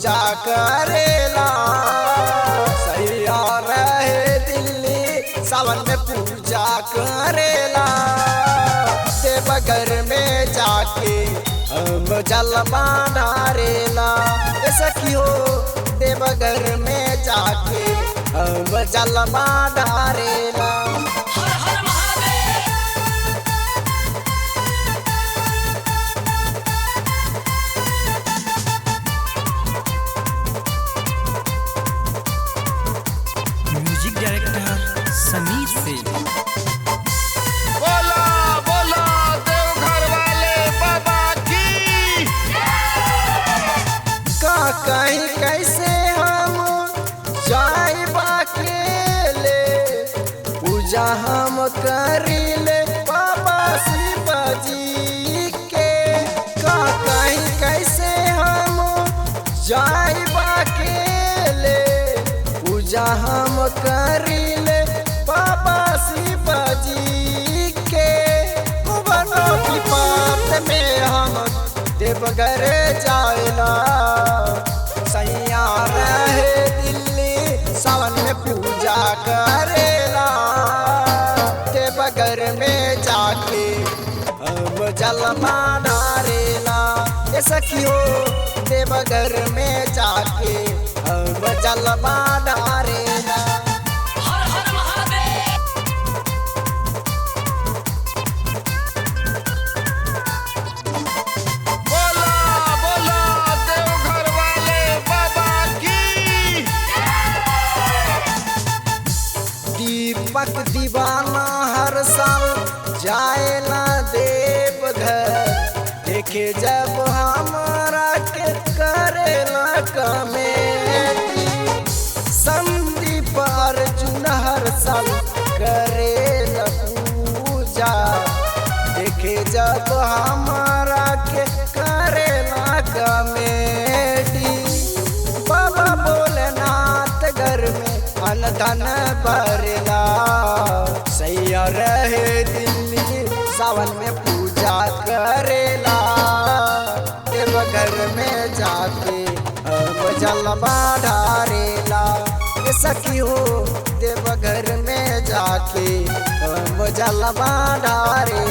पूजा करेला। सैया रहे दिल्ली सावन में पूजा करेला। देवघर में जाके हम जलवा ढारेला। ऐसा क्यों देवघर में जाके हम जलवा ढारेला। म्यूजिक डायरेक्टर समीर से बोला बोला देवघर वाले बाबा की। का कहीं कैसे हम जाए अकेले पूजा हम करीले बाबा शिव जी के। का कहीं कैसे हम जाए अकेले पूजा हम करीले बाबा शिव जी के। कुबनो की बात में हम देवघर जाएला। सैया रहे दिल्ली सावन में पूजा करेला। देवघर में जाके हम जलवा ढारेला। ऐसा क्यों देवघर में जाके हम जलवा ढारेला। बोला बोला देवघर वाले बाबा की। दीपक दीवाना हर साल जाएला देवघर। देखे जब हमारा के करेला कमेटी। संदीप अर्जुन हर साल करेला पूजा। देखे जब हमारा के करेला कमेटी। बाबा भोलेनाथ घर में अन्न धन भरेला। सैया रहे दिल्ली सावन में पूजा करेला। देवघर में जाके हम जलवा ढारेला। ऐसा क्यों देवघर में जाके हम जलवा ढारेला।